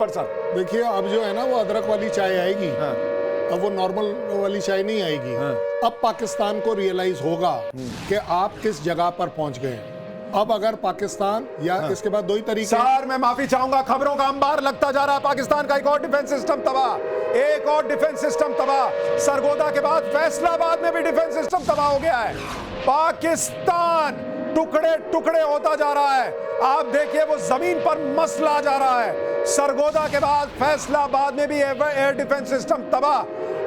खबर सर। देखिए अब जो है ना वो अदरक वाली चाय आएगी। हाँ। अब वो नॉर्मल वाली चाय नहीं आएगी। हाँ। अब पाकिस्तान को रियलाइज होगा कि आप किस जगह पर पहुंच गए हैं। अब अगर पाकिस्तान या इसके बाद दो ही तरीके सर मैं माफी चाहूंगा, खबरों का अंबार लगता जा रहा है। पाकिस्तान का एक और डिफेंस सिस्टम तबाह, एक और डिफेंस सिस्टम तबाह। सरगोदा के बाद फैसलाबाद में भी डिफेंस सिस्टम तबाह हो गया है। पाकिस्तान टुकड़े टुकड़े होता जा रहा है। आप देखिए वो जमीन पर मसला जा रहा है। सरगोदा के बाद फैसलाबाद में भी एयर डिफेंस सिस्टम तबाह।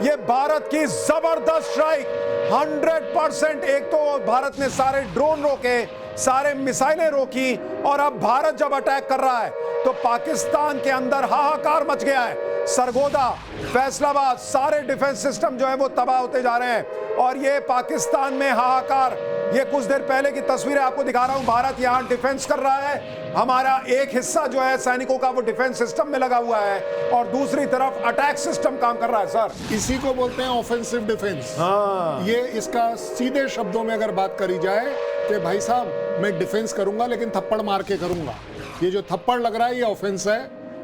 ये भारत की जबरदस्त स्ट्राइक 100%। एक तो भारत ने सारे ड्रोन रोके, सारे मिसाइलें रोकी, और अब भारत जब अटैक कर रहा है तो पाकिस्तान के अंदर हाहाकार मच गया है। सरगोदा, फैसलाबाद, सारे डिफेंस सिस्टम जो है वो तबाह होते जा रहे हैं। और ये पाकिस्तान में हाहाकार, ये कुछ देर पहले की तस्वीरें आपको दिखा रहा हूं। भारत यहां डिफेंस कर रहा है, हमारा एक हिस्सा जो है सैनिकों का वो डिफेंस सिस्टम में लगा हुआ है, और दूसरी तरफ अटैक सिस्टम काम कर रहा है। सर इसी को बोलते हैं ऑफेंसिव डिफेंस। हाँ। ये इसका सीधे शब्दों में अगर बात करी जाए कि भाई साहब मैं डिफेंस करूंगा लेकिन थप्पड़ मार के करूंगा। ये जो थप्पड़ लग रहा है ये ऑफेंस है।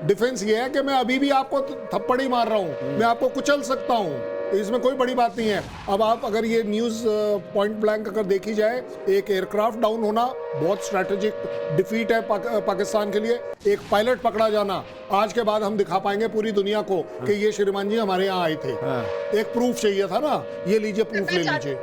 डिफेंस ये है कि मैं अभी भी आपको थप्पड़ ही मार रहा हूं, मैं आपको कुचल सकता हूं, इसमें कोई बड़ी बात नहीं है। अब आप अगर ये न्यूज़ पॉइंट ब्लैंक अगर देखी जाए, एक एयरक्राफ्ट डाउन होना बहुत स्ट्रैटेजिक डिफीट है पाकिस्तान के लिए। एक पायलट पकड़ा जाना, आज के बाद हम दिखा पाएंगे पूरी दुनिया को कि ये श्रीमान जी हमारे यहाँ आए थे। एक प्रूफ चाहिए था ना, ये लीजिए प्रूफ ले लीजिए।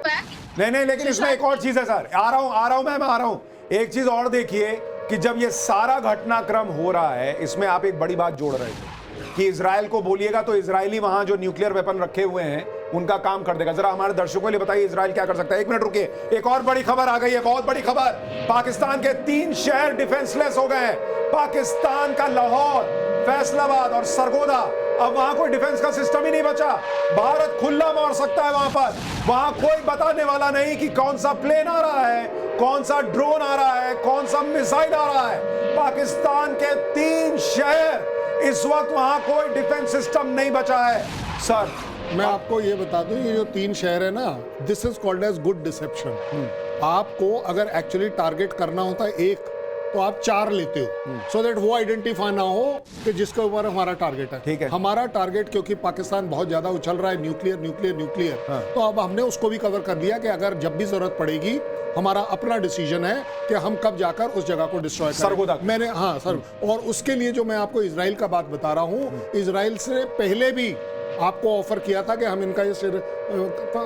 नहीं, लेकिन इसमें एक और चीज है सर। आ रहा हूं मैं आ रहा हूं। एक चीज और देखिए कि जब ये सारा घटनाक्रम हो रहा है, इसमें आप एक बड़ी बात जोड़ रहे थे कि इजराइल को बोलिएगा तो इजरायली वहां जो न्यूक्लियर वेपन रखे हुए हैं उनका काम कर देगा। जरा हमारे दर्शकों के लिए बताइए इजराइल क्या कर सकता है। एक मिनट रुकिए, एक और बड़ी खबर आ गई है, बहुत बड़ी खबर। पाकिस्तान के 3 शहर डिफेंसलेस हो गए हैं। पाकिस्तान का लाहौर, फैसलाबाद और सरगोदा। अब वहां कोई डिफेंस का सिस्टम ही नहीं बचा। भारत खुला मार सकता है वहां पर। वहां कोई बताने वाला नहीं कि कौन सा प्लेन आ रहा है, कौन सा ड्रोन आ रहा है, कौन सा मिसाइल आ रहा है। पाकिस्तान के 3 शहर, इस वक्त वहां कोई डिफेंस सिस्टम नहीं बचा है। सर मैं आपको ये बता दूं, ये जो 3 शहर है ना, this is called as good deception. आपको अगर एक्चुअली टारगेट करना होता है एक, तो आप 4 लेते हो, सो दैट वो आइडेंटिफाई ना हो कि जिसके ऊपर हमारा टारगेट है। ठीक है। हमारा टारगेट, क्योंकि पाकिस्तान बहुत ज्यादा उछल रहा है न्यूक्लियर, तो अब हमने उसको भी कवर कर दिया कि अगर जब भी जरूरत पड़ेगी, हमारा अपना डिसीजन है कि हम कब जाकर उस जगह को डिस्ट्रॉय करें। सरगोदा मैंने, हाँ सर, और उसके लिए जो मैं आपको इजराइल का बात बता रहा हूँ, इजराइल से पहले भी आपको ऑफर किया था कि हम इनका ये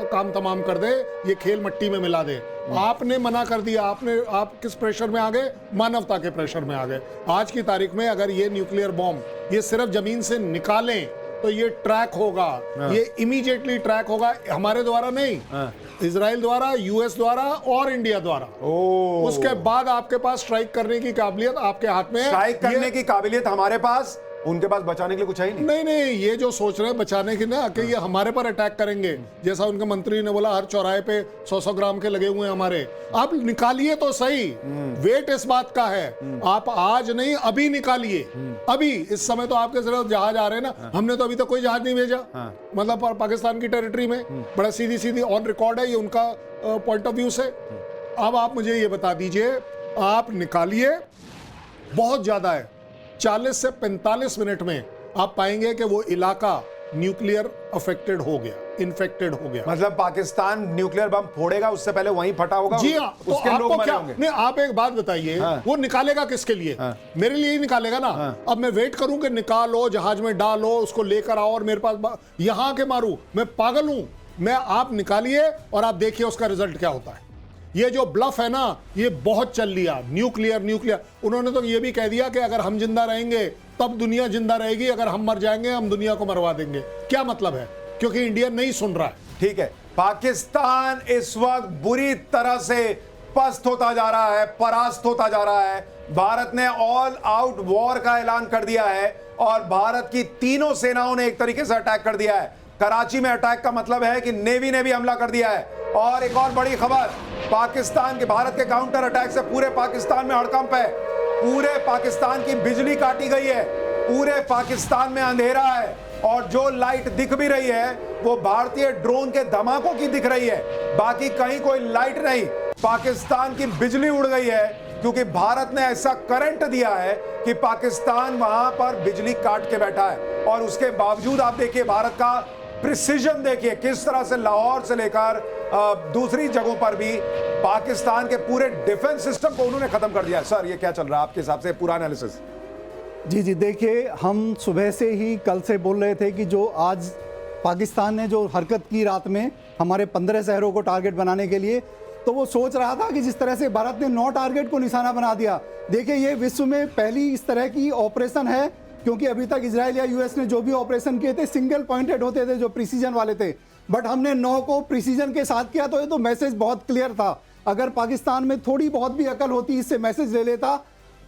काम तमाम कर दे, ये खेल मट्टी में मिला दे। आपने मना कर दिया। आप किस प्रेशर में आ गए? मानवता के प्रेशर में आ गए। आज की तारीख में अगर ये न्यूक्लियर बॉम्ब ये सिर्फ जमीन से निकालें तो ये ट्रैक होगा, ये इमीडिएटली ट्रैक होगा, हमारे द्वारा नहीं, इजराइल द्वारा, यूएस द्वारा और इंडिया द्वारा। उसके बाद आपके पास स्ट्राइक करने की काबिलियत आपके हाथ में है। स्ट्राइक करने की काबिलियत हमारे पास, उनके पास बचाने के लिए कुछ है ही नहीं, ये जो सोच रहे हैं बचाने की ना, कि ये हमारे पर अटैक करेंगे, जैसा उनके मंत्री ने बोला हर चौराहे पे 100-100 ग्राम के लगे हुए हैं हमारे। आप निकालिए तो सही, वेट इस बात का है। आप आज नहीं, अभी निकालिए, अभी इस समय तो आपके सिर्फ जहाज आ रहे हैं ना, हमने तो अभी तक कोई जहाज नहीं भेजा, मतलब पाकिस्तान की टेरिटरी में। बड़ा सीधी ऑन रिकॉर्ड है ये उनका पॉइंट ऑफ व्यू से। अब आप मुझे ये बता दीजिए, आप निकालिए, बहुत ज्यादा है, 40 से 45 मिनट में आप पाएंगे कि वो इलाका न्यूक्लियर अफेक्टेड हो गया, इन्फेक्टेड हो गया। मतलब पाकिस्तान न्यूक्लियर बम फोड़ेगा, उससे पहले वहीं फटा होगा। जी हाँ। तो उसके आपको लोग क्या, मरे होंगे। नहीं, आप एक बात बताइए, वो निकालेगा किसके लिए? मेरे लिए ही निकालेगा ना। अब मैं वेट करूं कि निकालो, जहाज में डालो, उसको लेकर आओ और मेरे पास यहां के मारू? मैं पागल हूं? आप निकालिए और आप देखिए उसका रिजल्ट क्या होता है। ये जो ब्लफ है ना, ये बहुत चल लिया। न्यूक्लियर उन्होंने तो ये भी कह दिया कि अगर हम जिंदा रहेंगे तब दुनिया जिंदा रहेगी, अगर हम मर जाएंगे हम दुनिया को मरवा देंगे। क्या मतलब है? क्योंकि इंडिया नहीं सुन रहा है। ठीक है, पाकिस्तान इस वक्त बुरी तरह से पस्त होता जा रहा है, परास्त होता जा रहा है। भारत ने ऑल आउट वॉर का ऐलान कर दिया है और भारत की तीनों सेनाओं ने एक तरीके से अटैक कर दिया है। कराची में अटैक का मतलब है कि नेवी ने भी हमला कर दिया है। और एक और बड़ी खबर, पाकिस्तान के, भारत के काउंटर अटैक से पूरे पाकिस्तान में हड़कंप है। पूरे पाकिस्तान की बिजली काटी गई है, पूरे पाकिस्तान में अंधेरा है, और जो लाइट दिख भी रही है वो भारतीय ड्रोन के धमाकों की दिख रही है, बाकी कहीं कोई लाइट नहीं। पाकिस्तान की बिजली उड़ गई है, क्योंकि भारत ने ऐसा करंट दिया है कि पाकिस्तान वहां पर बिजली काट के बैठा है। और उसके बावजूद आप देखिए भारत का प्रिसीजन देखिए किस तरह से लाहौर से लेकर दूसरी जगहों पर भी पाकिस्तान के पूरे डिफेंस सिस्टम को उन्होंने खत्म कर दिया। सर ये क्या चल रहा है आपके हिसाब से पूरा एनालिसिस? जी देखिए, हम सुबह से ही कल से बोल रहे थे कि जो आज पाकिस्तान ने जो हरकत की रात में हमारे 15 शहरों को टारगेट बनाने के लिए, तो वो सोच रहा था कि जिस तरह से भारत ने 9 टारगेट को निशाना बना दिया। देखिए ये विश्व में पहली इस तरह की ऑपरेशन है, क्योंकि अभी तक इजराइल या यूएस ने जो भी ऑपरेशन किए थे सिंगल पॉइंटेड होते थे, जो प्रिसीजन वाले थे, बट हमने 9 को प्रिसीजन के साथ किया। तो ये तो मैसेज बहुत क्लियर था। अगर पाकिस्तान में थोड़ी बहुत भी अकल होती, इससे मैसेज ले लेता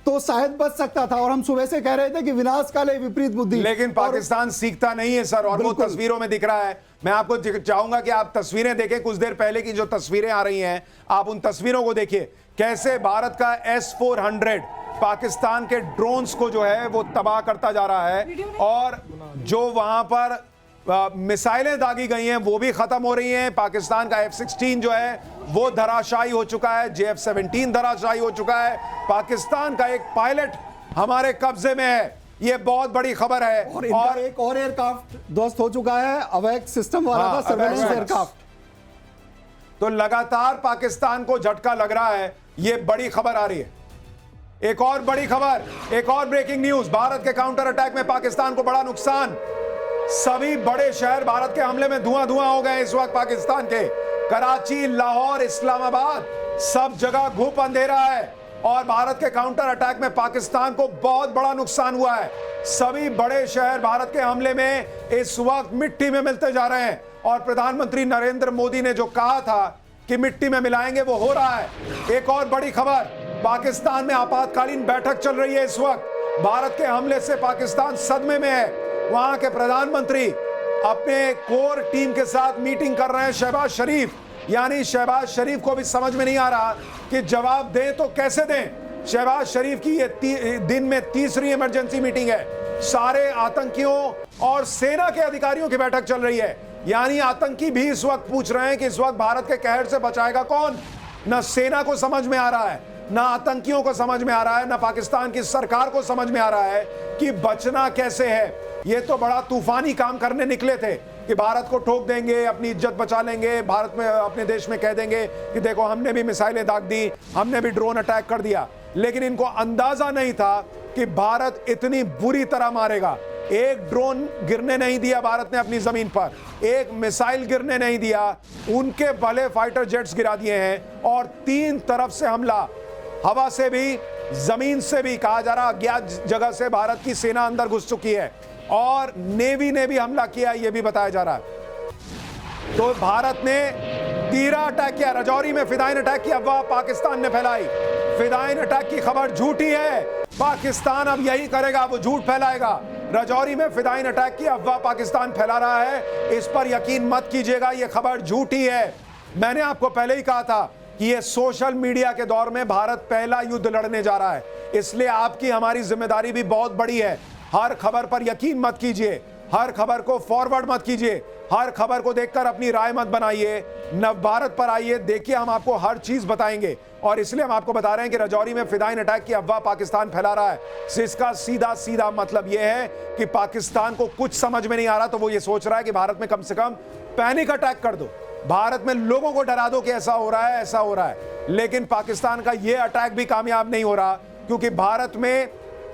तो शायद बच सकता था। और हम सुबह से कह रहे थे कि विनाश काले विपरीत बुद्धि, लेकिन पाकिस्तान सीखता नहीं है सर, और वो तस्वीरों में दिख रहा है। मैं आपको चाहूंगा कि आप तस्वीरें देखें, कुछ देर पहले की जो तस्वीरें आ रही हैं, आप उन तस्वीरों को देखिए, कैसे भारत का S-400 पाकिस्तान के ड्रोन्स को जो है वो तबाह करता जा रहा है, और जो वहां पर मिसाइलें दागी गई हैं वो भी खत्म हो रही हैं। पाकिस्तान का F-16 जो है वो धराशायी हो चुका है, JF-17 धराशायी हो चुका है। पाकिस्तान का एक पायलट हमारे कब्जे में है, ये बहुत बड़ी खबर है। और एक और एयरक्राफ्ट ध्वस्त हो चुका है, अवैध सिस्टम वाला था, सर्वेलेंस एयरक्राफ्ट। तो लगातार पाकिस्तान को झटका लग रहा है, ये बड़ी खबर आ रही है। एक और बड़ी खबर, एक और ब्रेकिंग न्यूज, भारत के काउंटर अटैक में पाकिस्तान को बड़ा नुकसान। सभी बड़े शहर भारत के हमले में धुआं धुआं हो गए इस वक्त। पाकिस्तान के कराची, लाहौर, इस्लामाबाद, सब जगह घुप अंधेरा है, और भारत के काउंटर अटैक में पाकिस्तान को बहुत बड़ा नुकसान हुआ है। सभी बड़े शहर भारत के हमले में इस वक्त मिट्टी में मिलते जा रहे हैं, और प्रधानमंत्री नरेंद्र मोदी ने जो कहा था कि मिट्टी में मिलाएंगे वो हो रहा है। एक और बड़ी खबर, पाकिस्तान में आपातकालीन बैठक चल रही है इस वक्त। भारत के हमले से पाकिस्तान सदमे में है। वहां के प्रधानमंत्री अपने कोर टीम के साथ मीटिंग कर रहे हैं। शहबाज शरीफ, यानी शहबाज शरीफ को भी समझ में नहीं आ रहा कि जवाब दें तो कैसे दें। शहबाज शरीफ की ये दिन में तीसरी इमरजेंसी मीटिंग है। सारे आतंकियों और सेना के अधिकारियों की बैठक चल रही है, यानी आतंकी भी इस वक्त पूछ रहे हैं कि इस वक्त भारत के कहर से बचाएगा कौन। न सेना को समझ में आ रहा है, ना आतंकियों को समझ में आ रहा है, ना पाकिस्तान की सरकार को समझ में आ रहा है कि बचना कैसे है। ये तो बड़ा तूफानी काम करने निकले थे कि भारत को ठोक देंगे, अपनी इज्जत बचा लेंगे, भारत में अपने देश में कह देंगे कि देखो हमने भी मिसाइलें दाग दी, हमने भी ड्रोन अटैक कर दिया। लेकिन इनको अंदाजा नहीं था कि भारत इतनी बुरी तरह मारेगा। एक ड्रोन गिरने नहीं दिया भारत ने अपनी जमीन पर, एक मिसाइल गिरने नहीं दिया, उनके भले फाइटर जेट्स गिरा दिए हैं, और 3 तरफ से हमला, हवा से भी, जमीन से भी, कहा जा रहा अज्ञात जगह से भारत की सेना अंदर घुस चुकी है, और नेवी ने भी हमला किया, यह भी बताया जा रहा है। तो भारत ने तीरा अटैक किया, रजौरी में फिदाइन अटैक की अफवाह पाकिस्तान ने फैलाई। फिदाइन अटैक की खबर झूठी है, पाकिस्तान अब यही करेगा, वो झूठ फैलाएगा। रजौरी में फिदाइन अटैक की अफवाह पाकिस्तान फैला रहा है, इस पर यकीन मत कीजिएगा, यह खबर झूठी है। मैंने आपको पहले ही कहा था कि ये सोशल मीडिया के दौर में भारत पहला युद्ध लड़ने जा रहा है, इसलिए आपकी हमारी जिम्मेदारी भी बहुत बड़ी है। हर खबर पर यकीन मत कीजिए, हर खबर को फॉरवर्ड मत कीजिए, हर खबर को देखकर अपनी राय मत बनाइए। नवभारत पर आइए, देखिए हम आपको हर चीज बताएंगे, और इसलिए हम आपको बता रहे हैं कि रजौरी में फिदाइन अटैक की अफवाह पाकिस्तान फैला रहा है। जिसका सीधा सीधा मतलब यह है कि पाकिस्तान को कुछ समझ में नहीं आ रहा, तो वो ये सोच रहा है कि भारत में कम से कम पैनिक अटैक कर दो, भारत में लोगों को डरा दो कि ऐसा हो रहा है, ऐसा हो रहा है। लेकिन पाकिस्तान का यह अटैक भी कामयाब नहीं हो रहा, क्योंकि भारत में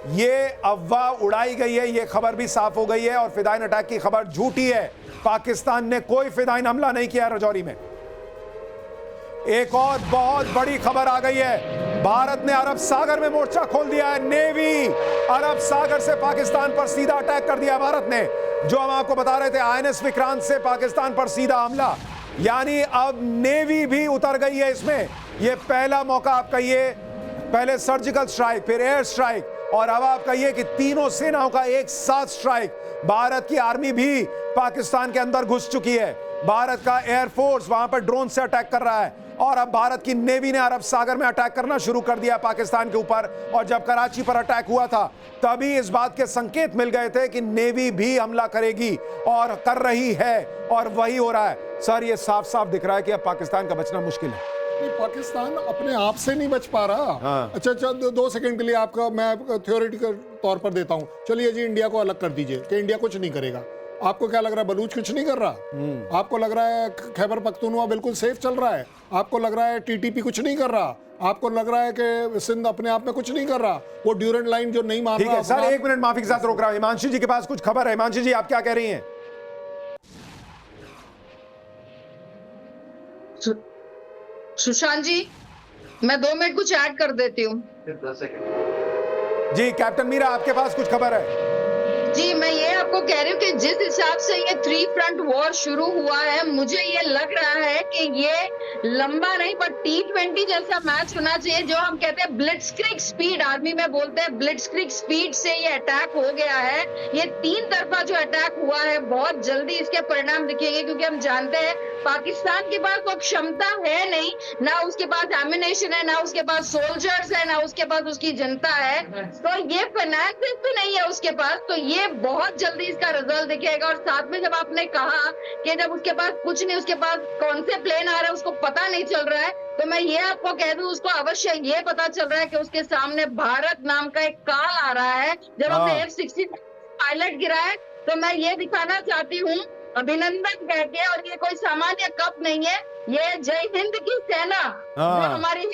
ये अफवाह उड़ाई गई है, ये खबर भी साफ हो गई है, और फिदाइन अटैक की खबर झूठी है। पाकिस्तान ने कोई फिदाइन हमला नहीं किया रजौरी में। एक और बहुत बड़ी खबर आ गई है, भारत ने अरब सागर में मोर्चा खोल दिया है। नेवी अरब सागर से पाकिस्तान पर सीधा अटैक कर दिया भारत ने। जो हम आपको बता रहे थे INS विक्रांत से पाकिस्तान पर सीधा हमला, यानी अब नेवी भी उतर गई है इसमें। यह पहला मौका आप कहिए, पहले सर्जिकल स्ट्राइक, फिर एयर स्ट्राइक, और अब आप कहिए कि तीनों सेनाओं का एक साथ स्ट्राइक। भारत की आर्मी भी पाकिस्तान के अंदर घुस चुकी है, भारत का एयरफोर्स वहां पर ड्रोन से अटैक कर रहा है, और अब भारत की नेवी ने अरब सागर में अटैक करना शुरू कर दिया पाकिस्तान के ऊपर। और जब कराची पर अटैक हुआ था तभी इस बात के संकेत मिल गए थे कि नेवी भी हमला करेगी, और कर रही है, और वही हो रहा है। सर ये साफ साफ दिख रहा है कि अब पाकिस्तान का बचना मुश्किल है। नहीं, पाकिस्तान अपने आप से नहीं बच पा रहा। हाँ। अच्छा 2 सेकंड के लिए आपका मैं थ्योरेटिकल तौर पर देता हूँ। चलिए जी, इंडिया को अलग कर दीजिए कि इंडिया कुछ नहीं करेगा। आपको क्या लग रहा है बलूच कुछ नहीं कर रहा? आपको लग रहा है खैबर पख्तूनवा बिल्कुल सेफ चल रहा है? आपको लग रहा है टीटीपी कुछ नहीं कर रहा? आपको लग रहा है कि सिंध अपने आप में कुछ नहीं कर रहा? वो ड्यूरेंट लाइन जो नहीं मान ठीक रहा। है सर, 1 मिनट माफी के साथ रोक रहा हूं। हिमांशी जी के पास कुछ खबर है। हिमांशी जी, आप क्या कह रही हैं? सुशांत जी, मैं 2 मिनट कुछ ऐड कर देती हूँ। जी कैप्टन मीरा, आपके पास कुछ खबर है? जी, मैं ये आपको कह रही हूँ कि जिस हिसाब से ये 3 फ्रंट वॉर शुरू हुआ है, मुझे ये लग रहा है कि ये लंबा नहीं पर T20 जैसा मैच होना चाहिए, जो हम कहते हैं ब्लिट्जक्रिग स्पीड, आर्मी में बोलते हैं ब्लिट्जक्रिग स्पीड से ये अटैक हो गया है। ये 3 तरफा जो अटैक हुआ है, बहुत जल्दी इसके परिणाम दिखेंगे, क्योंकि हम जानते हैं पाकिस्तान के पास वो क्षमता है नहीं, ना उसके पास एमिनेशन है, ना उसके पास सोल्जर्स है, ना उसके पास उसकी जनता है, तो ये फाइनेंसेस भी नहीं है उसके पास। तो ये बहुत जल्दी इसका रिजल्ट दिखेगा। और साथ में जब आपने कहा कि जब उसके पास कुछ नहीं, उसके पास कौन से प्लेन आ रहे हैं उसको पता नहीं चल रहा है, तो मैं ये आपको कह दूं, उसको अवश्य ये पता चल रहा है कि उसके सामने भारत नाम का एक काल आ रहा है। जब हमने F-16 पायलट गिरा है, तो मैं ये दिखाना चाहती हूँ, अभिनंदन कह के, और ये कोई सामान्य कप नहीं है, ये जय हिंद की सेना, जो हमारी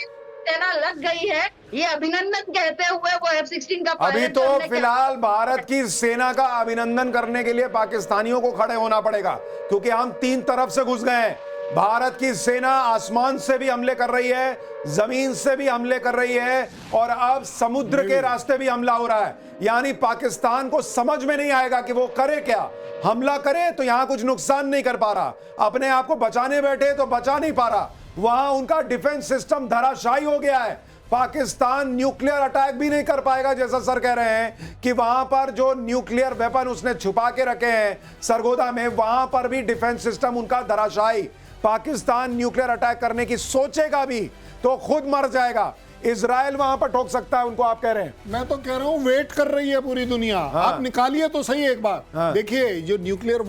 सेना लग गई है, ये अभिनंदन कहते हुए वो F-16 का अभी तो फिलहाल भारत की सेना का अभिनंदन करने के लिए पाकिस्तानियों को खड़े होना पड़ेगा, क्योंकि हम 3 तरफ से घुस गए हैं। भारत की सेना आसमान से भी हमले कर रही है, जमीन से भी हमले कर रही है, और अब समुद्र के रास्ते भी हमला हो रहा है। यानी पाकिस्तान को समझ में नहीं आएगा कि वो करे क्या। हमला करे तो यहां कुछ नुकसान नहीं कर पा रहा, अपने आप को बचाने बैठे तो बचा नहीं पा रहा, वहां उनका डिफेंस सिस्टम धराशायी हो गया है। पाकिस्तान न्यूक्लियर अटैक भी नहीं कर पाएगा, जैसा सर कह रहे हैं कि वहां पर जो न्यूक्लियर वेपन उसने छुपा के रखे हैं सरगोदा में, वहां पर भी डिफेंस सिस्टम उनका धराशायी। पाकिस्तान न्यूक्लियर अटैक करने की सोचेगा भी तो खुद मर जाएगा। इजराइल वहां पर ठोक सकता है उनको, आप कह रहे हैं। मैं तो कह रहा हूं वेट कर रही है पूरी दुनिया। हाँ। आप निकालिए तो सही एक बार। देखिए, जो न्यूक्लियर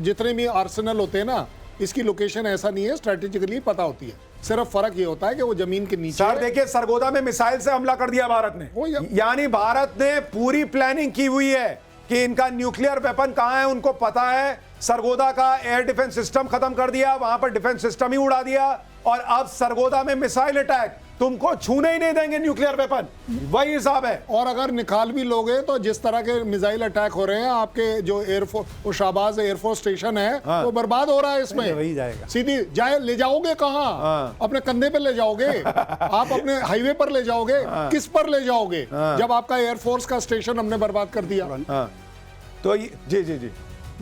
जितने भी आर्सेनल होते हैं ना, इसकी लोकेशन ऐसा नहीं है, स्ट्रेटेजिकली पता होती है। सिर्फ फर्क ये होता है कि वो जमीन के नीचे। सर देखिए, सरगोदा में मिसाइल से हमला कर दिया भारत ने, यानी भारत ने पूरी प्लानिंग की हुई है कि इनका न्यूक्लियर वेपन कहां है, उनको पता है। सरगोदा का एयर डिफेंस सिस्टम खत्म कर दिया, वहां पर डिफेंस सिस्टम ही उड़ा दिया, और अब सरगोदा में मिसाइल अटैक, तुमको छूने ही नहीं देंगे न्यूक्लियर वेपन। वही हिसाब है। और अगर निकाल भी लोगे तो जिस तरह के मिसाइल अटैक हो रहे हैं, आपके जो एयरफोर्स, वो शाहबाज एयरफोर्स स्टेशन है, वो बर्बाद हो रहा है इसमें। वही जाएगा सीधी जाए, ले जाओगे कहाँ? अपने कंधे पे ले जाओगे? आप अपने हाईवे पर ले जाओगे? किस पर ले जाओगे जब आपका एयरफोर्स का स्टेशन हमने बर्बाद कर दिया? तो जी जी जी,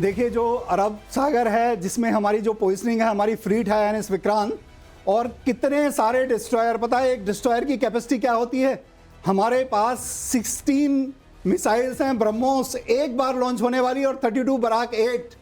देखिए, जो अरब सागर है जिसमें हमारी जो पोजिशनिंग है, हमारी फ्लीट है एनएस विक्रांत, और कितने सारे डिस्ट्रॉयर, पता है एक डिस्ट्रॉयर की कैपेसिटी क्या होती है? हमारे पास 16 मिसाइल्स हैं ब्रह्मोस, एक बार लॉन्च होने वाली, और 32 बराक 8।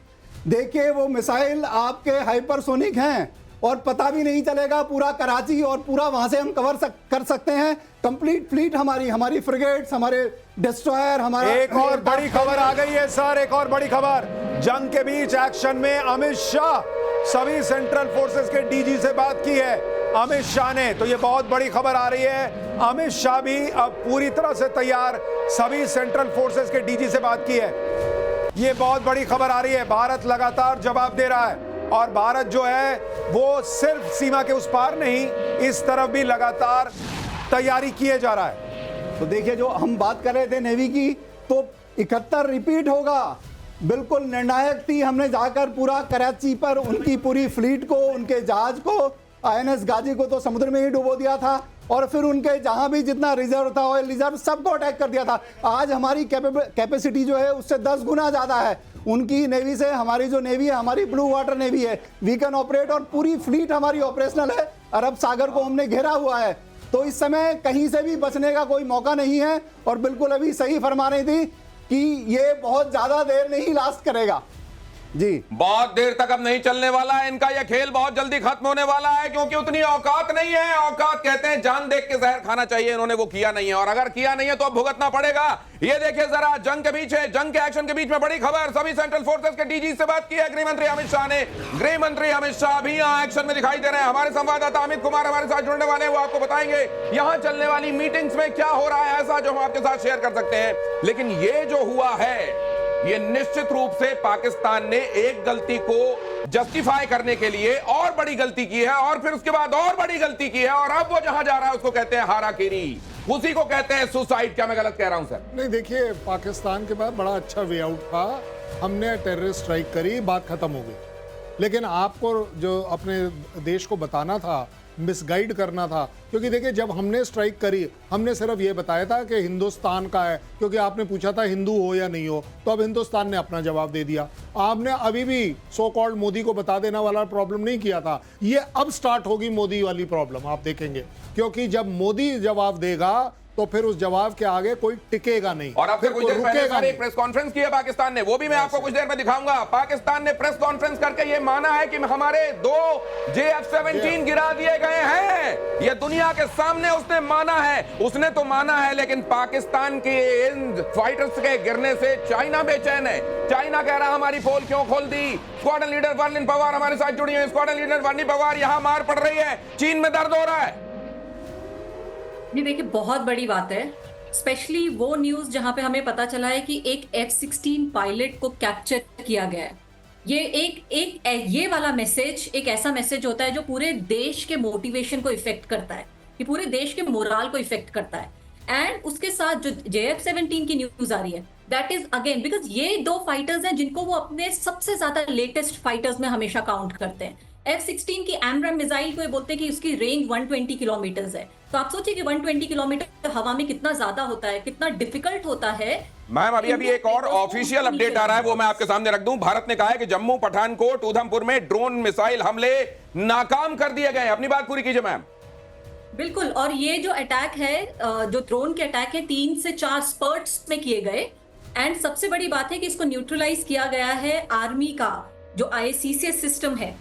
देखिए, वो मिसाइल आपके हाइपरसोनिक हैं और पता भी नहीं चलेगा। पूरा कराची और पूरा वहां से हम कर सकते हैं। कंप्लीट फ्लीट हमारी फ्रिगेट्स, हमारे डिस्ट्रॉयर, हमारे। एक और बड़ी खबर आ गई है सर, एक और बड़ी खबर। जंग के बीच एक्शन में अमित शाह सभी सेंट्रल फोर्सेस के डीजी से बात की है अमित शाह ने, तो ये बहुत बड़ी खबर आ रही है। अमित शाह भी अब पूरी तरह से तैयार, सभी सेंट्रल फोर्सेस के डीजी से बात की है। ये बहुत बड़ी खबर आ रही है। भारत लगातार जवाब दे रहा है, और भारत जो है वो सिर्फ सीमा के उस पार नहीं, इस तरफ भी लगातार तैयारी किए जा रहा है। तो देखिए, जो हम बात कर रहे थे नेवी की, तो 71 रिपीट होगा। बिल्कुल निर्णायक थी। हमने जाकर पूरा कराची पर उनकी पूरी फ्लीट को, उनके जहाज को, INS गाजी को तो समुद्र में ही डुबो दिया था, और फिर उनके जहां भी जितना रिजर्व था, ऑयल रिजर्व, सबको अटैक कर दिया था। आज हमारी कैपेसिटी जो है उससे 10 गुना ज्यादा है उनकी नेवी से। हमारी जो नेवी है, हमारी ब्लू वाटर नेवी है, वी कैन ऑपरेट, और पूरी फ्लीट हमारी ऑपरेशनल है। अरब सागर को हमने घेरा हुआ है, तो इस समय कहीं से भी बचने का कोई मौका नहीं है। और बिल्कुल अभी सही फरमा रही थी कि ये बहुत ज्यादा देर नहीं लास्ट करेगा। जी बहुत देर तक अब नहीं चलने वाला है इनका ये खेल, बहुत जल्दी खत्म होने वाला है, क्योंकि उतनी औकात नहीं है। औकात कहते हैं जान देख के जहर खाना चाहिए, इन्होंने वो किया नहीं है, और अगर किया नहीं है तो अब भुगतना पड़ेगा। ये देखिए जरा, जंग के बीच है, जंग के एक्शन के बीच में बड़ी खबर, सभी सेंट्रल फोर्सेस के डीजी से बात की है गृह मंत्री अमित शाह ने। गृह मंत्री अमित शाह भी यहाँ एक्शन में दिखाई दे रहे हैं। हमारे संवाददाता अमित कुमार हमारे साथ जुड़ने वाले हैं, वो आपको बताएंगे यहाँ चलने वाली मीटिंग्स में क्या हो रहा है ऐसा जो हम आपके साथ शेयर कर सकते हैं। लेकिन ये जो हुआ है, ये निश्चित रूप से पाकिस्तान ने एक गलती को जस्टिफाई करने के लिए और बड़ी गलती की है, और फिर उसके बाद और बड़ी गलती की है, और अब वो जहां जा रहा है उसको कहते हैं हाराकीरी, उसी को कहते हैं सुसाइड। क्या मैं गलत कह रहा हूं सर? नहीं, देखिए, पाकिस्तान के पास बड़ा अच्छा वे आउट था, हमने टेररिस्ट स्ट्राइक करी, बात खत्म हो गई। लेकिन आपको जो अपने देश को बताना था, मिसगाइड करना था, क्योंकि देखिए जब हमने स्ट्राइक करी हमने सिर्फ ये बताया था कि हिंदुस्तान का है, क्योंकि आपने पूछा था हिंदू हो या नहीं हो, तो अब हिंदुस्तान ने अपना जवाब दे दिया। आपने अभी भी सो कॉल्ड मोदी को बता देना वाला प्रॉब्लम नहीं किया था, ये अब स्टार्ट होगी मोदी वाली प्रॉब्लम, आप देखेंगे, क्योंकि जब मोदी जवाब देगा तो फिर उस जवाब के आगे कोई टिकेगा नहीं। और अब से कुछ देर पहले एक प्रेस कॉन्फ्रेंस की है पाकिस्तान ने, वो भी मैं आपको कुछ देर में दिखाऊंगा। पाकिस्तान ने प्रेस कॉन्फ्रेंस करके ये माना है कि हमारे 2 JF-17 गिरा दिए गए हैं। ये दुनिया के सामने उसने माना है, उसने तो माना है, लेकिन पाकिस्तान के इन फाइटर्स के गिरने से चाइना बेचैन है। चाइना कह रहा हमारी पोल क्यों खोल दी। स्क्वाड्रन लीडर वर्लिन पवार हमारे साथ जुड़ी है। स्क्वाड्रन लीडर वर्लिन पवार, यहां मार पड़ रही है, चीन में दर्द हो रहा है। ये देखिए बहुत बड़ी बात है, स्पेशली वो न्यूज जहां पे हमें पता चला है कि एक F-16 पायलट को कैप्चर किया गया है। ये वाला मैसेज एक ऐसा मैसेज होता है जो पूरे देश के मोटिवेशन को इफेक्ट करता है, ये पूरे देश के मोराल को इफेक्ट करता है। एंड उसके साथ जो JF-17 की न्यूज आ रही है, दैट इज अगेन बिकॉज ये 2 फाइटर्स हैं जिनको वो अपने सबसे ज्यादा लेटेस्ट फाइटर्स में हमेशा काउंट करते हैं। F-16 की एमरैम मिसाइल को ये बोलते हैं कि उसकी रेंज 120 किलोमीटर है। तो आप सोचिए कि 120 किलोमीटर हवा में कितना ज्यादा होता है, कितना डिफिकल्ट होता है। मैम अभी एक और ऑफिशियल अपडेट आ रहा है, वो मैं आपके सामने रख दूं। भारत ने कहा है कि जम्मू, पठानकोट, उधमपुर में ड्रोन मिसाइल हमले नाकाम कर दिए गए। अपनी बात पूरी कीजिए मैम। बिल्कुल, और ये जो अटैक है, जो ड्रोन के अटैक है, 3 से 4 स्पर्ट्स में किए गए। एंड सबसे बड़ी बात है कि इसको न्यूट्रलाइज किया गया है आर्मी का जो ICCS सिस्टम है,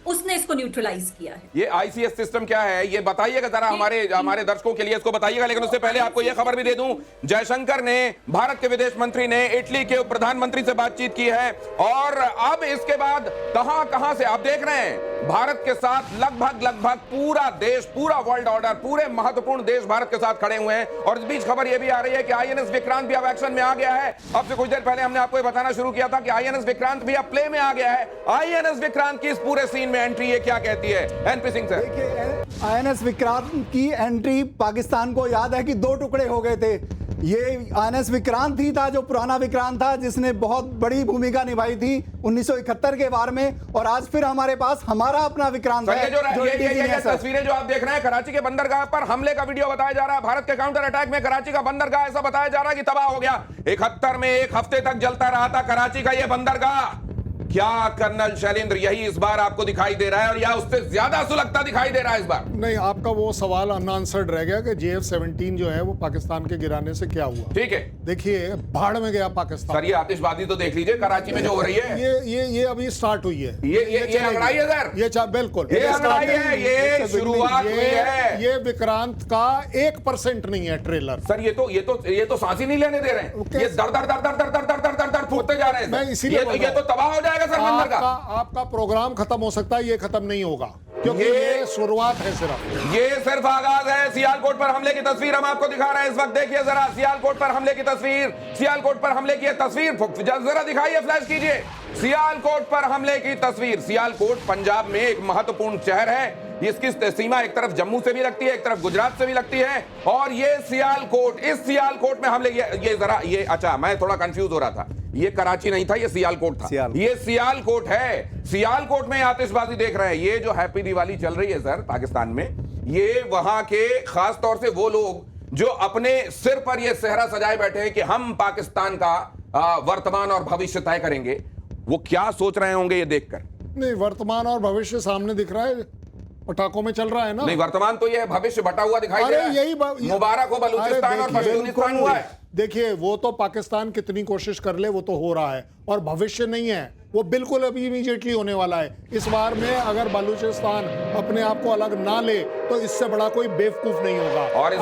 उसने इसको न्यूट्रलाइज किया है। ये ICS सिस्टम क्या है ये बताइएगा जरा, हमारे दर्शकों के लिए इसको बताइएगा। लेकिन उससे पहले आपको यह खबर भी दे दूं, जयशंकर ने, भारत के विदेश मंत्री ने इटली के प्रधानमंत्री से बातचीत की है, और अब इसके बाद कहां से आप देख रहे हैं भारत के साथ लगभग पूरा देश, पूरा वर्ल्ड ऑर्डर, पूरे महत्वपूर्ण देश भारत के साथ खड़े हुए हैं। और इस बीच खबर यह भी आ रही है कि INS विक्रांत भी अब एक्शन में आ गया है। अब से कुछ देर पहले हमने आपको बताना शुरू किया था कि INS विक्रांत भी अब प्ले में आ गया है। INS विक्रांत की इस पूरे सीन एंट्री ये क्या कहती है NP सिंह सर? देखिए, INS विक्रांत की एंट्री, पाकिस्तान को याद है कि 2 टुकड़े हो गए थे। ये INS विक्रांत ही था जो पुराना विक्रांत था, जिसने बहुत बड़ी भूमिका निभाई थी 1971 के वार में, और आज फिर हमारे पास हमारा अपना विक्रांत है। ये तस्वीरें जो आप देख रहे हैं, कराची के बंदरगाह पर हमले का वीडियो बताया जा रहा है। भारत के काउंटर अटैक में कराची का बंदरगाह ऐसा बताया जा रहा है कि तबाह हो गया। 71 में 1 हफ्ते तक जलता रहा था कराची का यह बंदरगाह। क्या कर्नल शैलेंद्र यही इस बार आपको दिखाई दे रहा है, और या उससे ज्यादा सुलगता दिखाई दे रहा है इस बार? नहीं, आपका वो सवाल अनआंसर्ड रह गया कि JF-17 जो है वो पाकिस्तान के गिराने से क्या हुआ। ठीक है, देखिए भाड़ में गया पाकिस्तान। सर ये आतिशबाजी तो देख लीजिए कराची में जो हो रही है, ये अभी स्टार्ट हुई है। ये अंगड़ाई है सर, ये बिल्कुल ये अंगड़ाई है, ये शुरुआत हुई है। ये विक्रांत का 1% नहीं है ट्रेलर। सर ये तो सांस ही नहीं लेने दे रहे हैं, ये दर फूटते जा रहे हैं। ये तो तबाह हो जाएगा सर बंदरगाह। आपका प्रोग्राम खत्म हो सकता है, ये खत्म नहीं होगा, क्योंकि ये शुरुआत है सिर्फ। ये सिर्फ आगाज है। सियालकोट पर हमले की तस्वीर हम आपको दिखा रहे हैं इस वक्त। देखिए जरा सियालकोट पर हमले की तस्वीर, सियालकोट पर हमले की तस्वीर जरा दिखाइए, फ्लैश कीजिए। सियालकोट पर हमले की तस्वीर। सियालकोट पंजाब में एक महत्वपूर्ण शहर है, इसकी सीमा एक तरफ जम्मू से भी लगती है, एक तरफ गुजरात से भी लगती है। और ये सियालकोट, इस सियालकोट में हमले, ये अच्छा मैं थोड़ा कंफ्यूज हो रहा था, ये कराची नहीं था, ये सियालकोट था। ये सियालकोट है। सियालकोट में आतिशबाजी देख रहे हैं। ये जो हैप्पी दिवाली चल रही है सर पाकिस्तान में, ये वहां के खास तौर से वो लोग जो अपने सिर पर ये सेहरा सजाए बैठे हैं कि हम पाकिस्तान का वर्तमान और भविष्य तय करेंगे, वो क्या सोच रहे होंगे ये देखकर? नहीं, वर्तमान और भविष्य सामने दिख रहा है। पटाखों में चल रहा है ना। नहीं, वर्तमान तो ये भविष्य बटा हुआ दिखाई दे अरे रहा है। यही मुबारक हो बलूचिस्तान और पश्तूनिस्तान हुआ है। देखिए, वो तो पाकिस्तान कितनी कोशिश कर ले वो तो हो रहा है, और भविष्य नहीं है वो बिल्कुल अभी इमीडिएटली होने वाला है। इस बार में अगर बलूचिस्तान अपने आप को अलग ना ले तो इससे बड़ा कोई बेवकूफ नहीं होगा। और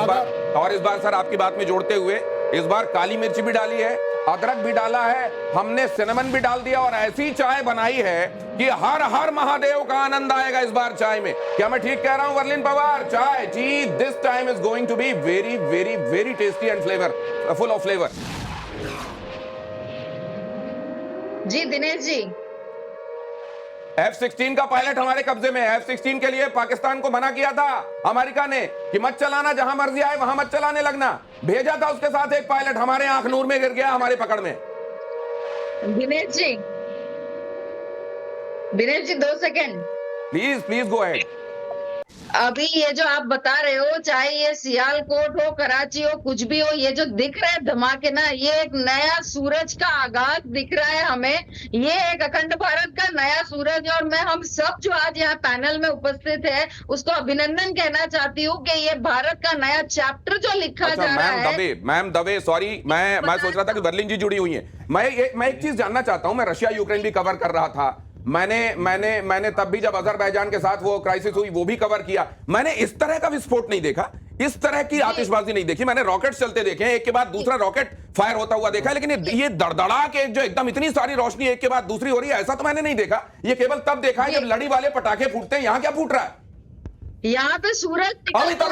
इस बार सर आपकी बात में जोड़ते हुए, इस बार काली मिर्च भी डाली है, अदरक भी डाला है, हमने सिनेमन भी डाल दिया, और ऐसी चाय बनाई है कि हर हर महादेव का आनंद आएगा इस बार चाय में। क्या मैं ठीक कह रहा हूं वर्लिन पवार? चाय जी this time is going to be very very very tasty and flavour, full of flavour. जी दिनेश जी, F-16 का पायलट हमारे कब्जे में है। F-16 के लिए पाकिस्तान को मना किया था अमेरिका ने कि मत चलाना, जहां मर्जी आए वहां मत चलाने लगना। भेजा था उसके साथ एक पायलट, हमारे अखनूर में गिर गया हमारे पकड़ में। Dinesh ji 2 second please please go ahead. अभी ये जो आप बता रहे हो, चाहे ये सियालकोट हो, कराची हो, कुछ भी हो, ये जो दिख रहा है धमाके ना, ये एक नया सूरज का आगाज दिख रहा है हमें। ये एक अखंड भारत का नया सूरज है, और मैं हम सब जो आज यहाँ पैनल में उपस्थित है उसको अभिनंदन कहना चाहती हूँ कि ये भारत का नया चैप्टर जो लिखा जा रहा है। मैम दबे सॉरी, मैं सोच रहा था कि बर्लिन जी जुड़ी हुई है। मैं एक चीज जानना चाहता हूं। मैं रशिया यूक्रेन भी कवर कर रहा था। मैंने तब भी जब अजरबैजान के साथ वो क्राइसिस हुई वो भी कवर किया। मैंने इस तरह का विस्फोट नहीं देखा, इस तरह की आतिशबाजी नहीं देखी। मैंने रॉकेट चलते देखे हैं, एक के बाद दूसरा रॉकेट फायर होता हुआ देखा है, लेकिन ये दड़दड़ा के जो एकदम इतनी सारी रोशनी एक के बाद दूसरी हो रही है, ऐसा तो मैंने नहीं देखा। ये केवल तब देखा है जब लड़ी वाले पटाखे फूटते हैं। यहाँ क्या फूट रहा है? यहाँ पे सूरज अमित के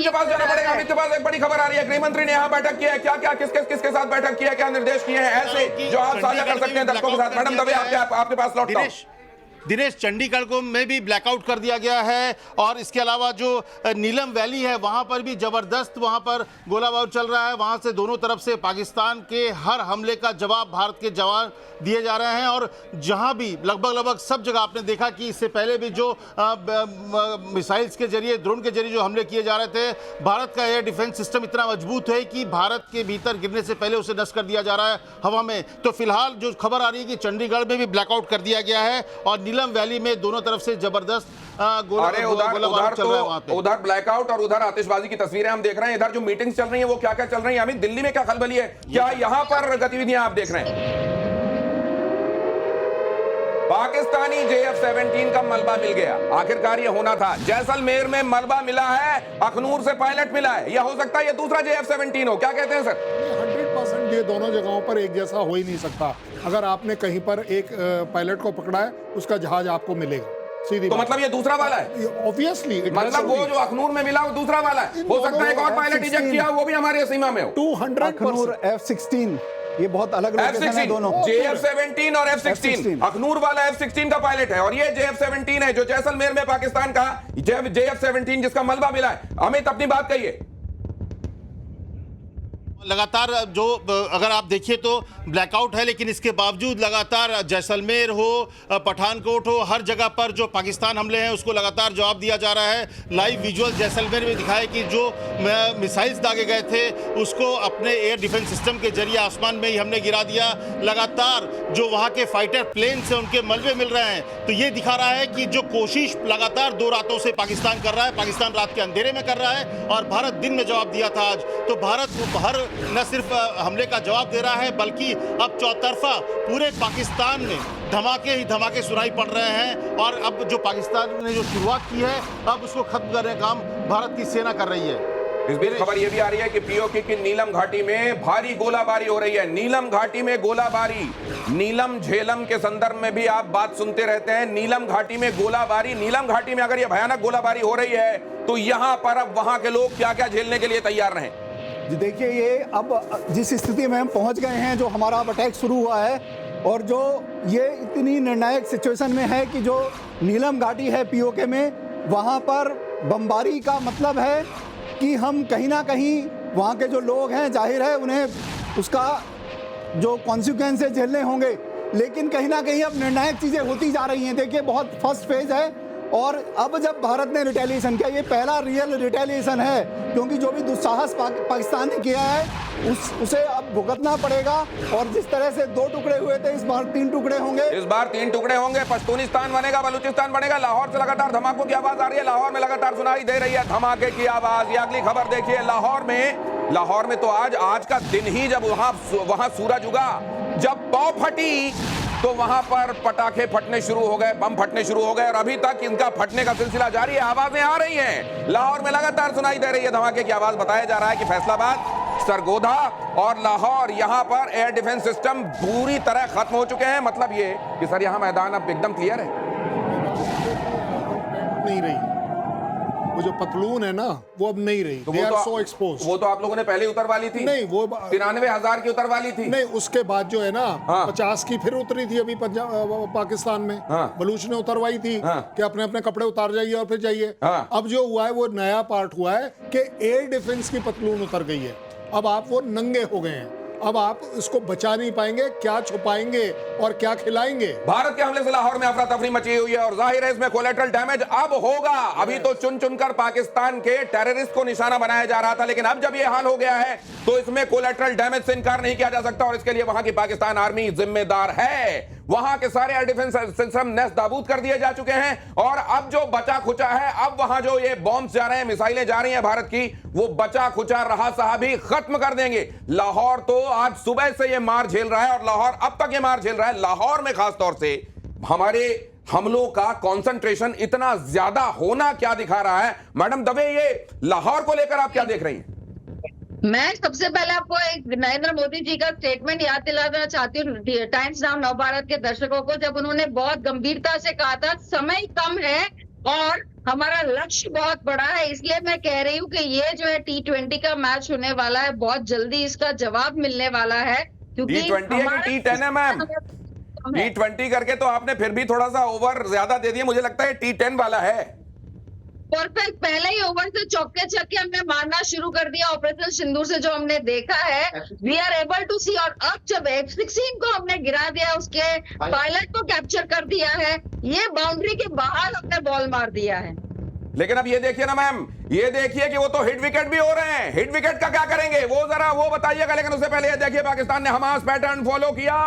पास जाना पड़ेगा। अमित के पास एक बड़ी खबर आ रही है, गृह मंत्री ने यहाँ बैठक किया है। क्या क्या किसके साथ बैठक किया है, क्या निर्देश किए हैं ऐसे जो आप साझा कर सकते हैं दर्शकों के साथ? मैडम दबे आपके पास लौटता हूं। दिनेश, चंडीगढ़ को में भी ब्लैकआउट कर दिया गया है, और इसके अलावा जो नीलम वैली है वहां पर भी जबरदस्त वहां पर गोलाबारी चल रहा है। वहां से दोनों तरफ से पाकिस्तान के हर हमले का जवाब भारत के जवान दिए जा रहे हैं, और जहां भी लगभग सब जगह आपने देखा कि इससे पहले भी जो मिसाइल्स के जरिए, ड्रोन के जरिए जो हमले किए जा रहे थे, भारत का एयर डिफेंस सिस्टम इतना मजबूत है कि भारत के भीतर गिरने से पहले उसे नष्ट कर दिया जा रहा है हवा में। तो फिलहाल जो खबर आ रही है कि चंडीगढ़ में भी ब्लैकआउट कर दिया गया है, और नीलम वैली में दोनों तरफ से जबरदस्त उधर ब्लैकआउट और उधर आतिशबाजी की तस्वीरें हम देख रहे हैं। इधर जो मीटिंग्स चल रही हैं वो क्या क्या चल रही हैं? अमित, दिल्ली में क्या खलबली है? क्या यहां पर गतिविधियां आप देख रहे हैं? पाकिस्तानी JF-17 का मलबा मिल गया। आखिरकार ये होना था। जैसलमेर में मलबा मिला है, अखनूर से पायलट मिला है। यह हो सकता है ये दूसरा JF-17 हो। क्या कहते हैं सर? 100% ये दोनों जगहों पर एक जैसा हो ही नहीं सकता। अगर आपने कहीं पर एक पायलट को पकड़ा है, उसका जहाज आपको मिलेगा सीधी। तो मतलब ये दूसरा वाला है? ऑब्वियसली। मतलब वो जो अखनूर में मिला वो दूसरा वाला है। हो सकता है एक और पायलट इजेक्ट किया वो भी हमारे सीमा में हो। 200% F-16 ये बहुत अलग लोकेशन है दोनों। JF-17 और F-16, अखनूर वाला F-16 का पायलट है, और ये JF-17 है जो जैसलमेर में पाकिस्तान का JF-17 जिसका मलबा मिला है। अमित, अपनी बात कहिए। लगातार जो अगर आप देखिए तो ब्लैकआउट है, लेकिन इसके बावजूद लगातार जैसलमेर हो, पठानकोट हो, हर जगह पर जो पाकिस्तान हमले हैं उसको लगातार जवाब दिया जा रहा है। लाइव विजुअल जैसलमेर में दिखाए कि जो मिसाइल्स दागे गए थे उसको अपने एयर डिफेंस सिस्टम के जरिए आसमान में ही हमने गिरा दिया। लगातार जो वहाँ के फाइटर प्लेन से उनके मलबे मिल रहे हैं, तो ये दिखा रहा है कि जो कोशिश लगातार 2 रातों से पाकिस्तान कर रहा है, पाकिस्तान रात के अंधेरे में कर रहा है और भारत दिन में जवाब दिया था आज। तो भारत हर न सिर्फ हमले का जवाब दे रहा है, बल्कि अब चौतरफा पूरे पाकिस्तान में धमाके ही धमाके सुनाई पड़ रहे हैं, और अब जो पाकिस्तान ने जो शुरुआत की है अब उसको खत्म करने का काम भारत की सेना कर रही है। इस बीच खबर यह भी आ रही है कि पीओके की नीलम घाटी में भारी गोलाबारी हो रही है। नीलम घाटी में गोलाबारी, नीलम झेलम के संदर्भ में भी आप बात सुनते रहते हैं। नीलम घाटी में गोलाबारी, नीलम घाटी में अगर यह भयानक गोलाबारी हो रही है तो यहां पर अब वहां के लोग क्या क्या झेलने के लिए तैयार रहें? जी देखिए, ये अब जिस स्थिति में हम पहुंच गए हैं, जो हमारा अब अटैक शुरू हुआ है, और जो ये इतनी निर्णायक सिचुएशन में है कि जो नीलम घाटी है पीओके में, वहाँ पर बमबारी का मतलब है कि हम कहीं ना कहीं वहाँ के जो लोग हैं, जाहिर है उन्हें उसका जो कॉन्सिक्वेंसेस झेलने होंगे, लेकिन कहीं ना कहीं अब निर्णायक चीज़ें होती जा रही हैं। देखिए, बहुत फर्स्ट फेज है, और अब जब भारत ने रिटेलिएशन किया, ये पहला रियल रिटेलिएशन है, क्योंकि जो भी दुस्साहस पाकिस्तान ने किया है उसे अब भुगतना पड़ेगा। और जिस तरह से 2 टुकड़े हुए थे, इस बार 3 टुकड़े होंगे। इस बार 3 टुकड़े होंगे। पश्तूनिस्तान बनेगा, बलूचिस्तान बनेगा। लाहौर से लगातार धमाकों की आवाज आ रही है, लाहौर में लगातार सुनाई दे रही है धमाके की आवाज। ये अगली खबर देखिए, लाहौर में तो आज का दिन ही जब वहां सूरज उगा, जब पौ फटी, तो वहां पर पटाखे फटने शुरू हो गए, बम फटने शुरू हो गए, और अभी तक इनका फटने का सिलसिला जारी है। आवाजें आ रही हैं, लाहौर में लगातार सुनाई दे रही है धमाके की आवाज। बताया जा रहा है कि फैसलाबाद, सरगोधा और लाहौर, यहां पर एयर डिफेंस सिस्टम पूरी तरह खत्म हो चुके हैं। मतलब ये कि सर यहां मैदान अब एकदम क्लियर है। नहीं रही वो जो पतलून है ना, वो अब नहीं रही। तो They are so exposed. वो तो आप लोगों ने पहले ही उतरवा ली थी। नहीं, वो 93,000 की उतरवा ली थी। नहीं, उसके बाद जो है ना, हाँ। 50 की फिर उतरी थी अभी पाकिस्तान में। हाँ। बलूच ने उतरवाई थी हाँ। कि अपने अपने कपड़े उतार जाइए और फिर जाइए। हाँ। अब जो हुआ है वो नया पार्ट हुआ है कि एयर डिफेंस की पतलून उतर गई है। अब आप वो नंगे हो गए हैं। अब आप इसको बचा नहीं पाएंगे, क्या छुपाएंगे और क्या खिलाएंगे। भारत के हमले से लाहौर में अफरा तफरी मची हुई है और जाहिर है इसमें कोलेटरल डैमेज अब होगा। अभी तो चुन चुनकर पाकिस्तान के टेररिस्ट को निशाना बनाया जा रहा था, लेकिन अब जब ये हाल हो गया है तो इसमें कोलेटरल डैमेज से इनकार नहीं किया जा सकता, और इसके लिए वहां की पाकिस्तान आर्मी जिम्मेदार है। वहां के सारे एयर डिफेंस सिस्टम नेस्त नाबूद कर दिए जा चुके हैं, और अब जो बचा खुचा है, अब वहां जो ये बॉम्ब्स जा रहे हैं, मिसाइलें जा रही हैं भारत की, वो बचा खुचा रहा साहब ही खत्म कर देंगे। लाहौर तो आज सुबह से ये मार झेल रहा है, और लाहौर अब तक ये मार झेल रहा है। लाहौर में खास तौर से हमारे हमलों का कंसंट्रेशन इतना ज्यादा होना क्या दिखा रहा है? मैडम दवे, ये लाहौर को लेकर आप क्या देख रही हैं? मैं सबसे पहले आपको एक नरेंद्र मोदी जी का स्टेटमेंट याद दिलाना चाहती हूँ, टाइम्स नाउ नवभारत के दर्शकों को, जब उन्होंने बहुत गंभीरता से कहा था समय कम है और हमारा लक्ष्य बहुत बड़ा है। इसलिए मैं कह रही हूँ कि ये जो है T20 का मैच होने वाला है, बहुत जल्दी इसका जवाब मिलने वाला है, क्योंकि T20 है कि T10 है मैम? T20 करके तो आपने फिर भी थोड़ा सा ओवर ज्यादा दे दिया, मुझे लगता है T10 वाला है। परफेक्ट, पहले ही ओवर से चौके छक्के हमने मारना शुरू कर दिया। ऑपरेशन सिंदूर से जो हमने देखा है, वी आर एबल टू सी, और अब जब F-16 को हमने गिरा दिया, उसके पायलट को कैप्चर कर दिया है, ये बाउंड्री के बाहर हमने बॉल मार दिया है। लेकिन अब ये देखिए ना मैम, ये देखिए कि वो तो हिट विकेट भी हो रहे हैं। हिट विकेट का क्या करेंगे वो जरा वो बताइएगा। लेकिन उससे पहले ये देखिए, पाकिस्तान ने हमास पैटर्न फॉलो किया,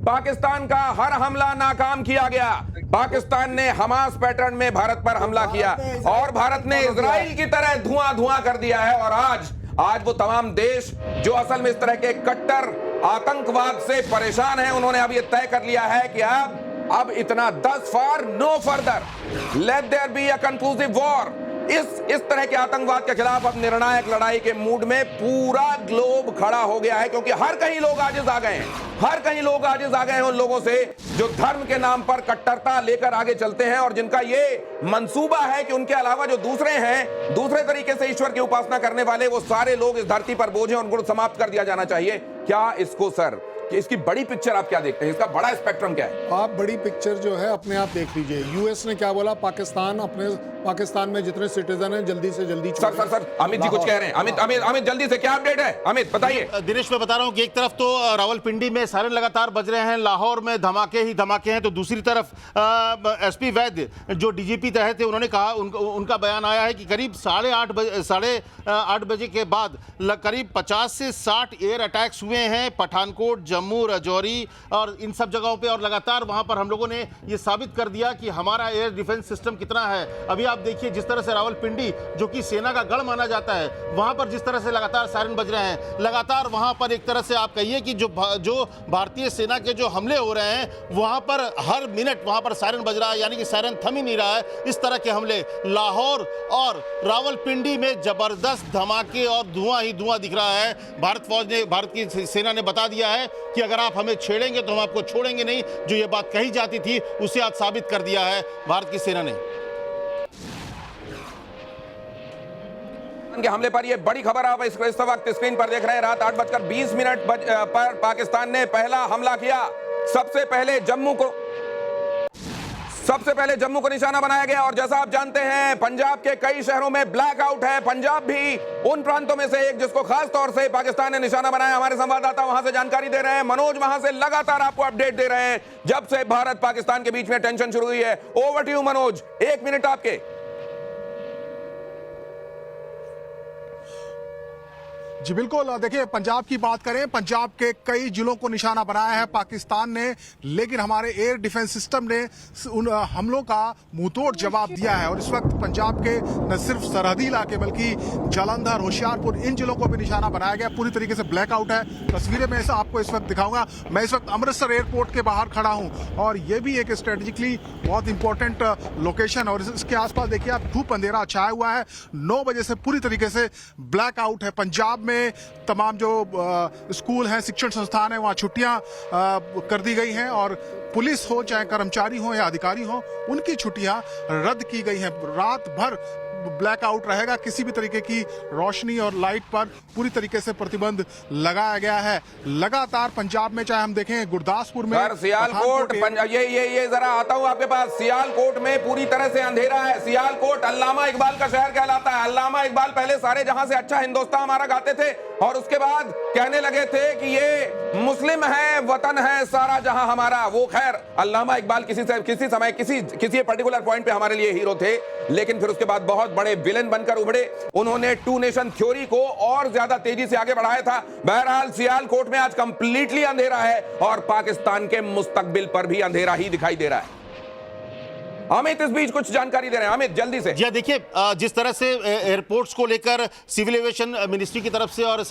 पाकिस्तान का हर हमला नाकाम किया गया। पाकिस्तान ने हमास पैटर्न में भारत पर हमला किया, और भारत ने इजराइल की तरह धुआं धुआं कर दिया है। और आज वो तमाम देश जो असल में इस तरह के कट्टर आतंकवाद से परेशान हैं, उन्होंने अब ये तय कर लिया है कि अब इतना, thus far no further, let there be a conclusive war। इस तरह के आतंकवाद के खिलाफ अब निर्णायक लड़ाई के मूड में पूरा ग्लोब खड़ा हो गया है, क्योंकि हर कहीं लोग आजिज आ गए हैं। हर कहीं लोग आजिज आ गए हैं उन लोगों से जो धर्म के नाम पर कट्टरता लेकर आगे चलते हैं, और जिनका ये मंसूबा है कि उनके अलावा जो दूसरे हैं, दूसरे तरीके से ईश्वर की उपासना करने वाले, वो सारे लोग इस धरती पर बोझ हैं, उनको समाप्त कर दिया जाना चाहिए। क्या इसको सर, कि इसकी बड़ी पिक्चर आप क्या देखते हैं, इसका बड़ा स्पेक्ट्रम क्या है? आप बड़ी पिक्चर जो है अपने आप देख लीजिए। यूएस ने क्या बोला, पाकिस्तान में जितने सिटीजन हैं जल्दी से जल्दी सर अमित जी कुछ कह रहे हैं। अमित जल्दी से क्या अपडेट है? अमित बताइए। दिनेश, मैं बता रहा हूं कि एक तरफ तो रावलपिंडी में सायरन लगातार बज रहे हैं, लाहौर में धमाके ही धमाके हैं, तो दूसरी तरफ एसपी वैद्य जो डीजीपी रहे थे, उन्होंने कहा, उनका बयान आया है कि करीब 8:30 बजे के बाद करीब 50 से 60 एयर अटैक्स हुए हैं पठानकोट, जम्मू, राजौरी और इन सब जगहों पे, और लगातार वहां पर हम लोगों ने ये साबित कर दिया कि हमारा एयर डिफेंस सिस्टम कितना है। अभी आप देखिए जिस तरह से रावलपिंडी, जो कि सेना का गढ़ माना जाता है, वहां पर जिस तरह से लगातार सायरन बज रहे हैं, लगातार वहां पर एक तरह से आप कहिए कि जो भारतीय सेना के जो हमले हो रहे हैं, वहां पर हर मिनट वहां पर सायरन बज रहा है, यानी कि सायरन थम ही नहीं रहा है। इस तरह के हमले लाहौर और रावलपिंडी में जबरदस्त धमाके और धुआं ही धुआं दिख रहा है। भारत की सेना ने बता दिया है कि अगर आप हमें छेड़ेंगे तो हम आपको छोड़ेंगे नहीं। जो ये बात कही जाती थी, उसे आज साबित कर दिया है भारत की सेना ने। के हमले पर यह बड़ी खबर आप इस वक्त स्क्रीन पर देख रहे हैं। रात 8:20 पर पाकिस्तान ने पहला हमला किया। सबसे पहले जम्मू को निशाना बनाया गया, और जैसा आप जानते हैं पंजाब के कई शहरों में ब्लैकआउट है। पंजाब भी उन प्रांतों में से एक जिसको खास तौर से पाकिस्तान ने निशाना बनाया। हमारे संवाददाता वहां से जानकारी दे रहे हैं, मनोज वहां से लगातार आपको अपडेट दे रहे हैं जब से भारत पाकिस्तान के बीच में टेंशन शुरू हुई है। Over to you Manoj, 1 minute आपके। जी बिल्कुल, देखिए पंजाब की बात करें, पंजाब के कई जिलों को निशाना बनाया है पाकिस्तान ने, लेकिन हमारे एयर डिफेंस सिस्टम ने उन हमलों का मुंहतोड़ जवाब दिया है। और इस वक्त पंजाब के न सिर्फ सरहदी इलाके बल्कि जालंधर, होशियारपुर, इन जिलों को भी निशाना बनाया गया। पूरी तरीके से ब्लैकआउट है। तस्वीरें मैं आपको इस वक्त दिखाऊंगा। मैं इस वक्त अमृतसर एयरपोर्ट के बाहर खड़ा हूं और ये भी एक स्ट्रेटेजिकली बहुत इंपॉर्टेंट लोकेशन। और इसके आसपास देखिए आप, धूप अंधेरा छाया हुआ है। 9 बजे से पूरी तरीके से ब्लैकआउट है। पंजाब में तमाम जो स्कूल हैं, शिक्षण संस्थान है, वहां छुट्टियां कर दी गई हैं और पुलिस हो चाहे कर्मचारी हो या अधिकारी हो, उनकी छुट्टियां रद्द की गई हैं। रात भर ब्लैकआउट रहेगा। किसी भी तरीके की रोशनी और लाइट पर पूरी तरीके से प्रतिबंध लगाया गया है। लगातार पंजाब में, चाहे हम देखें गुरदासपुर में, सियालकोट, ये जरा आता हूं आपके पास। सियालकोट में पूरी तरह से अंधेरा है। सियालकोट अल्लामा इकबाल का शहर कहलाता है। अल्लामा इकबाल पहले सारे जहां से अच्छा हिंदुस्तान हमारा गाते थे और उसके बाद कहने लगे थे कि ये मुस्लिम है, वतन है सारा जहां हमारा। वो खैर अल्लामा इकबाल किसी समय किसी पर्टिकुलर पॉइंट पे हमारे लिए हीरो थे, लेकिन फिर उसके बाद बहुत बड़े विलेन बनकर उभरे। उन्होंने 2 नेशन थ्योरी को और ज्यादा तेजी से आगे बढ़ाया था। बहरहाल सियालकोट में आज कंप्लीटली अंधेरा है और पाकिस्तान के मुस्तकबिल पर भी अंधेरा ही दिखाई दे रहा है। अमित इस बीच कुछ जानकारी दे रहे हैं। अमित जल्दी से। जी देखिए, जिस तरह से एयरपोर्ट्स को लेकर सिविल एविएशन मिनिस्ट्री की तरफ से और